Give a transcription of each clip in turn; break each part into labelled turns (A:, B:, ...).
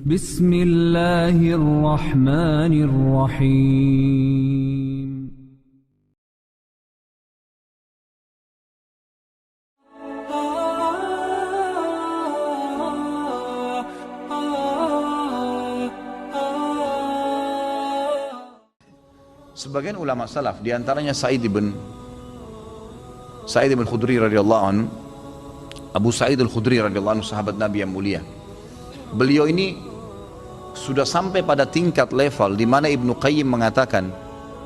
A: Bismillahirrahmanirrahim.
B: Sebagian ulama salaf, diantaranya Sa'id ibn Khudri radhiyallahu anhu, Abu Sa'id al-Khudri radhiyallahu anhu, sahabat Nabi yang mulia. Beliau ini sudah sampai pada tingkat level di mana Ibnu Qayyim mengatakan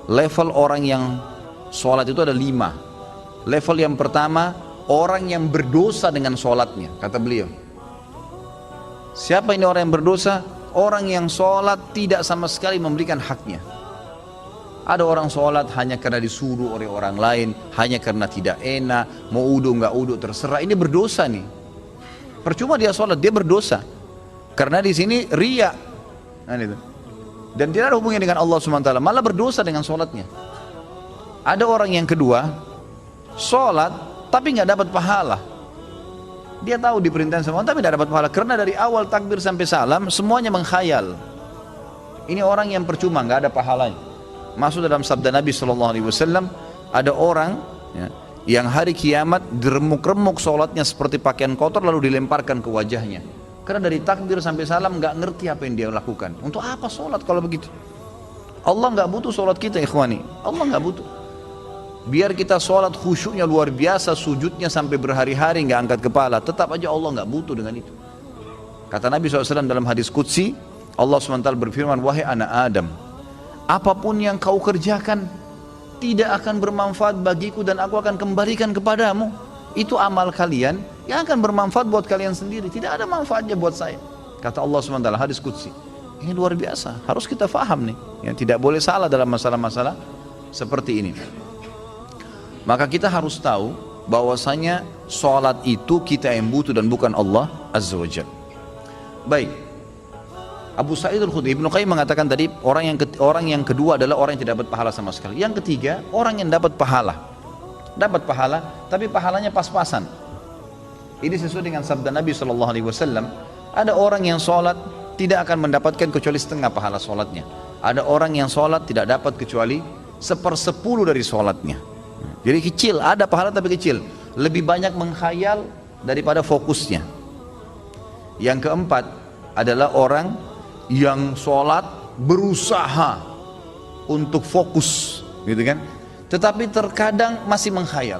B: level orang yang sholat itu ada 5. Level yang pertama, orang yang berdosa dengan sholatnya, kata beliau. Siapa ini orang yang berdosa? Orang yang sholat tidak sama sekali memberikan haknya. Ada orang sholat hanya karena disuruh oleh orang lain, hanya karena tidak enak, mau udu nggak udu terserah. Ini berdosa nih. Percuma dia sholat, dia berdosa. Karena di sini riya, dan tidak ada hubungannya dengan Allah SWT, malah berdosa dengan sholatnya. Ada orang yang kedua, sholat tapi nggak dapat pahala. Dia tahu diperintahkan semua tapi tidak dapat pahala, karena dari awal takbir sampai salam semuanya menghayal. Ini orang yang percuma, nggak ada pahalanya. Masuk dalam sabda Nabi SAW, ada orang yang hari kiamat diremuk-remuk sholatnya seperti pakaian kotor lalu dilemparkan ke wajahnya. Karena dari takbir sampai salam nggak ngerti apa yang dia lakukan. Untuk apa sholat kalau begitu? Allah nggak butuh sholat kita, ikhwani. Allah nggak butuh. Biar kita sholat khusyuknya luar biasa, sujudnya sampai berhari-hari nggak angkat kepala, tetap aja Allah nggak butuh dengan itu. Kata Nabi SAW dalam hadis qudsi, Allah SWT berfirman, wahai anak Adam, apapun yang kau kerjakan tidak akan bermanfaat bagiku dan aku akan kembalikan kepadamu. Itu amal kalian yang akan bermanfaat buat kalian sendiri, tidak ada manfaatnya buat saya. Kata Allah SWT, hadis qudsi. Ini luar biasa, harus kita faham nih, yang tidak boleh salah dalam masalah-masalah seperti ini. Maka kita harus tahu bahwasanya sholat itu kita yang butuh dan bukan Allah Azza wa Jalla. Baik, Abu Sa'id al-Khudri, Ibnu Qayyim mengatakan tadi orang yang kedua adalah orang yang tidak dapat pahala sama sekali. Yang ketiga, orang yang dapat pahala. Dapat pahala, tapi pahalanya pas-pasan. Ini sesuai dengan sabda Nabi SAW. Ada orang yang sholat tidak akan mendapatkan kecuali setengah pahala sholatnya. Ada orang yang sholat tidak dapat kecuali 1/10 dari sholatnya. Jadi kecil, ada pahala tapi kecil. Lebih banyak menghayal daripada fokusnya. Yang keempat adalah orang yang sholat berusaha untuk fokus, gitu kan? Tetapi terkadang masih menghayal,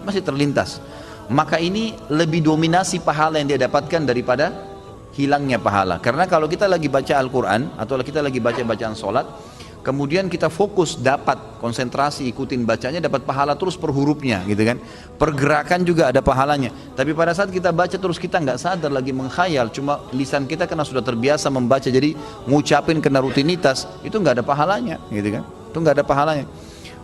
B: masih terlintas. Maka ini lebih dominasi pahala yang dia dapatkan daripada hilangnya pahala. Karena kalau kita lagi baca Al-Quran atau kita lagi baca bacaan sholat, kemudian kita fokus, dapat konsentrasi, ikutin bacanya, dapat pahala terus per hurufnya, gitu kan? Pergerakan juga ada pahalanya. Tapi pada saat kita baca terus kita nggak sadar lagi menghayal, cuma lisan kita karena sudah terbiasa membaca jadi ngucapin kena rutinitas, itu nggak ada pahalanya, gitu kan? Itu nggak ada pahalanya.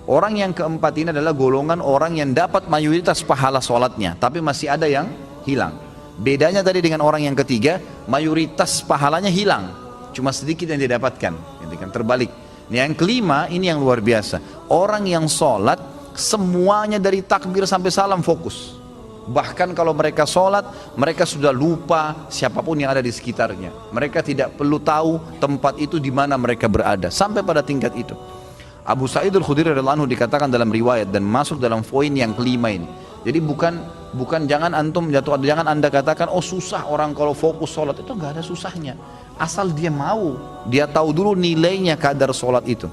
B: Orang yang keempat ini adalah golongan orang yang dapat mayoritas pahala sholatnya, tapi masih ada yang hilang. Bedanya tadi dengan orang yang ketiga, mayoritas pahalanya hilang, cuma sedikit yang didapatkan, gitu kan? Terbalik. Yang kelima ini yang luar biasa, orang yang sholat semuanya dari takbir sampai salam fokus. Bahkan kalau mereka sholat, mereka sudah lupa siapapun yang ada di sekitarnya. Mereka tidak perlu tahu tempat itu di mana mereka berada, sampai pada tingkat itu. Abu Sa'id al-Khudri radhiyallahu anhu dikatakan dalam riwayat dan masuk dalam poin yang kelima ini. Jadi bukan jangan anda katakan oh susah orang kalau fokus sholat, itu nggak ada susahnya. Asal dia mau, dia tahu dulu nilainya kadar sholat itu.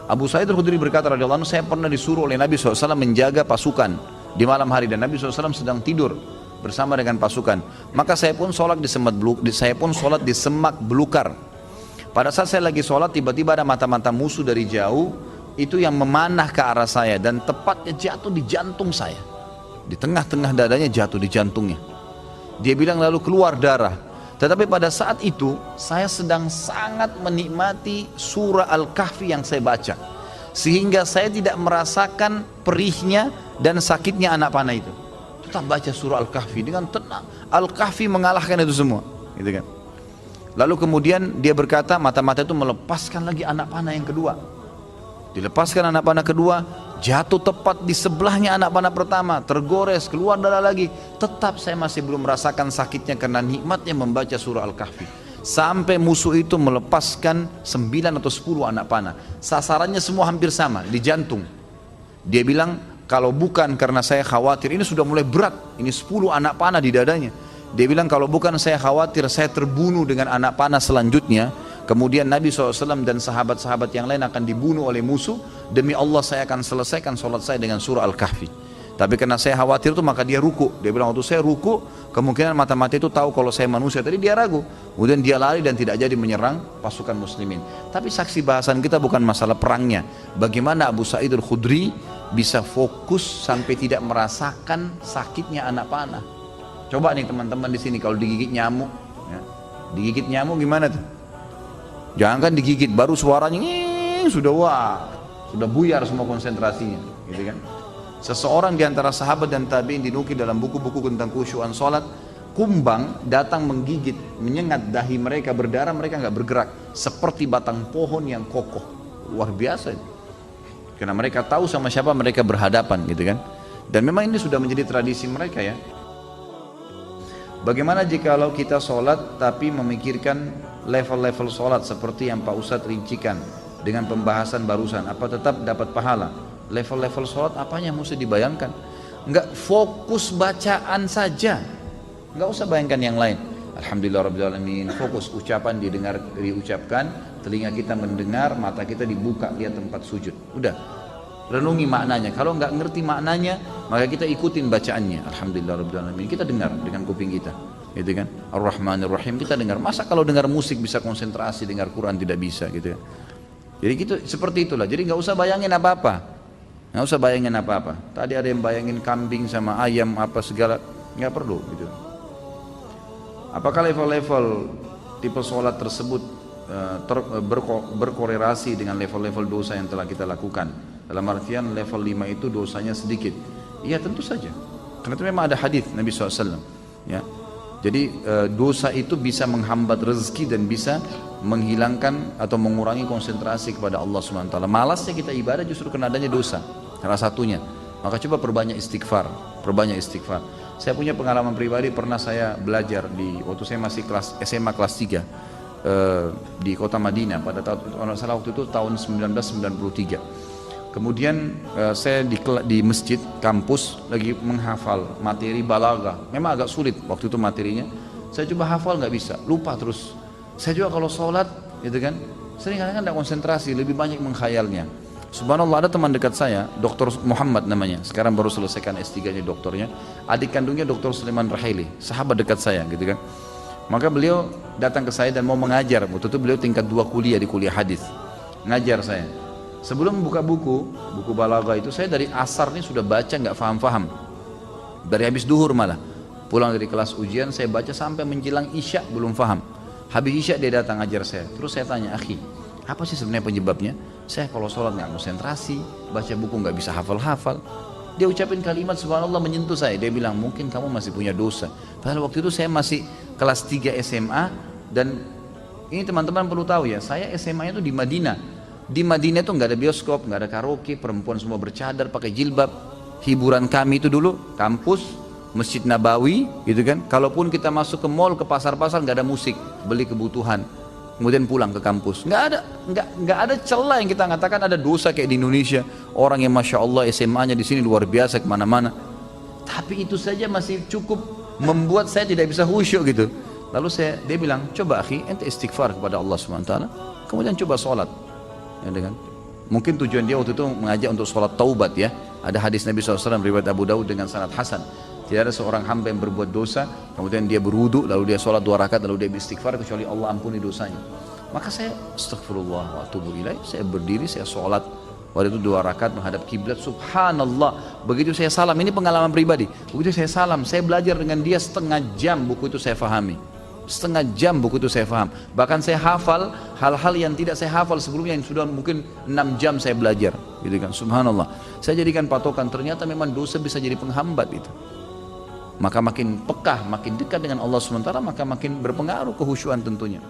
B: Abu Sa'id al-Khudri berkata radhiyallahu anhu, saya pernah disuruh oleh Nabi SAW menjaga pasukan di malam hari dan Nabi SAW sedang tidur bersama dengan pasukan. Maka saya pun sholat di semak belukar. Pada saat saya lagi sholat, tiba-tiba ada mata-mata musuh dari jauh itu yang memanah ke arah saya dan tepatnya jatuh di jantung saya. Di tengah-tengah dadanya jatuh di jantungnya. Dia bilang lalu keluar darah. Tetapi pada saat itu saya sedang sangat menikmati surah Al-Kahfi yang saya baca, sehingga saya tidak merasakan perihnya dan sakitnya anak panah itu. Tetap baca surah Al-Kahfi dengan tenang. Al-Kahfi mengalahkan itu semua, gitu kan? Lalu kemudian dia berkata, mata-mata itu melepaskan lagi anak panah yang kedua. Dilepaskan anak panah kedua, jatuh tepat di sebelahnya anak panah pertama, tergores, keluar darah lagi. Tetap saya masih belum merasakan sakitnya karena nikmatnya membaca surah Al-Kahfi. Sampai musuh itu melepaskan 9 atau 10 anak panah. Sasarannya semua hampir sama, di jantung. Dia bilang, kalau bukan karena saya khawatir, ini sudah mulai berat, ini 10 anak panah di dadanya. Dia bilang, kalau bukan saya khawatir saya terbunuh dengan anak panah selanjutnya, kemudian Nabi SAW dan sahabat-sahabat yang lain akan dibunuh oleh musuh, demi Allah saya akan selesaikan sholat saya dengan surah Al-Kahfi. Tapi karena saya khawatir itu, maka dia ruku. Dia bilang, waktu saya ruku, kemungkinan mata-mata itu tahu kalau saya manusia. Tadi dia ragu, kemudian dia lari dan tidak jadi menyerang pasukan muslimin. Tapi saksi bahasan kita bukan masalah perangnya, bagaimana Abu Sa'id Al-Khudri bisa fokus sampai tidak merasakan sakitnya anak panah. Coba nih teman-teman di sini, kalau digigit nyamuk, ya, digigit nyamuk gimana tuh? Jangan kan digigit, baru suaranya sudah buyar semua konsentrasinya, gitu kan? Seseorang di antara sahabat dan tabi'in dinukil dalam buku-buku tentang khusyuan salat, kumbang datang menggigit, menyengat dahi mereka, berdarah, mereka nggak bergerak, seperti batang pohon yang kokoh. Luar biasa itu. Karena mereka tahu sama siapa mereka berhadapan, gitu kan? Dan memang ini sudah menjadi tradisi mereka, ya. Bagaimana jikalau kita sholat tapi memikirkan level-level sholat seperti yang Pak Ustadz rincikan dengan pembahasan barusan, apa tetap dapat pahala? Level-level sholat apanya mesti dibayangkan? Enggak, fokus bacaan saja, enggak usah bayangkan yang lain. Alhamdulillahirrahmanirrahim, fokus ucapan diucapkan, telinga kita mendengar, mata kita dibuka lihat tempat sujud. Udah, renungi maknanya. Kalau enggak ngerti maknanya, maka kita ikutin bacaannya. Alhamdulillahirrahmanirrahim, kita dengar dengan kuping kita, gitu kan? Ar-Rahmanir-Rahim kita dengar. Masa kalau dengar musik bisa konsentrasi, dengar Quran tidak bisa, gitu ya? Jadi gitu, seperti itulah. Jadi nggak usah bayangin apa-apa. Nggak usah bayangin apa-apa. Tadi ada yang bayangin kambing sama ayam apa segala, nggak perlu gitu. Apakah level-level tipe sholat tersebut berkorelasi dengan level-level dosa yang telah kita lakukan? Dalam artian level 5 itu dosanya sedikit. Iya tentu saja. Karena itu memang ada hadis Nabi SAW. Ya. Jadi dosa itu bisa menghambat rezeki dan bisa menghilangkan atau mengurangi konsentrasi kepada Allah SWT. Malasnya kita ibadah justru karena adanya dosa. Salah satunya. Maka coba perbanyak istighfar. Saya punya pengalaman pribadi, pernah saya belajar waktu saya masih SMA kelas 3 di kota Madinah pada waktu itu tahun 1993. Kemudian saya di masjid kampus lagi menghafal materi balaghah. Memang agak sulit waktu itu materinya. Saya coba hafal nggak bisa, lupa terus. Saya juga kalau sholat, gitu kan, sering kadang-kadang tidak konsentrasi, lebih banyak menghayalnya. Subhanallah, ada teman dekat saya, Dr. Muhammad namanya, sekarang baru selesaikan S3-nya doktornya. Adik kandungnya Dr. Sulaiman Rahili, sahabat dekat saya, gitu kan. Maka beliau datang ke saya dan mau mengajar. Waktu itu beliau tingkat 2 kuliah di kuliah hadis, ngajar saya. Sebelum buka buku balaghah itu, saya dari asar nih sudah baca nggak faham-faham. Dari habis duhur malah. Pulang dari kelas ujian saya baca sampai menjelang isya belum faham. Habis isya dia datang ajar saya. Terus saya tanya, akhi, apa sih sebenarnya penyebabnya? Saya kalau sholat nggak konsentrasi, baca buku nggak bisa hafal-hafal. Dia ucapin kalimat subhanallah menyentuh saya. Dia bilang, mungkin kamu masih punya dosa. Padahal waktu itu saya masih kelas 3 SMA. Dan ini teman-teman perlu tahu ya, saya SMA-nya itu di Madinah. Di Madinah itu nggak ada bioskop, nggak ada karaoke, perempuan semua bercadar, pakai jilbab. Hiburan kami itu dulu kampus, Masjid Nabawi, gitu kan. Kalaupun kita masuk ke mall, ke pasar-pasar, nggak ada musik, beli kebutuhan, kemudian pulang ke kampus. Nggak ada celah yang kita katakan ada dosa kayak di Indonesia. Orang yang masya Allah SMA-nya di sini luar biasa kemana-mana. Tapi itu saja masih cukup membuat saya tidak bisa khusyuk gitu. Lalu dia bilang, coba akhi, ente istighfar kepada Allah SWT, kemudian coba sholat. Ya, dengan mungkin tujuan dia waktu itu mengajak untuk sholat taubat ya. Ada hadis Nabi SAW riwayat Abu Daud dengan sanad hasan. Tidak ada seorang hamba yang berbuat dosa, kemudian dia berwudu, lalu dia sholat 2 rakaat, lalu dia beristighfar kecuali Allah ampuni dosanya. Maka saya astaghfirullah wa atubu ilaih, saya berdiri, saya sholat. Waktu itu 2 rakaat menghadap kiblat, subhanallah. Begitu saya salam, ini pengalaman pribadi. Begitu saya salam, saya belajar dengan dia setengah jam, buku itu saya fahami. Setengah jam buku itu saya faham. Bahkan saya hafal hal-hal yang tidak saya hafal sebelumnya, yang sudah mungkin 6 jam saya belajar, gitu kan. Subhanallah. Saya jadikan patokan, ternyata memang dosa bisa jadi penghambat itu. Maka makin pekah, makin dekat dengan Allah SWT, maka makin berpengaruh kehusyuan tentunya.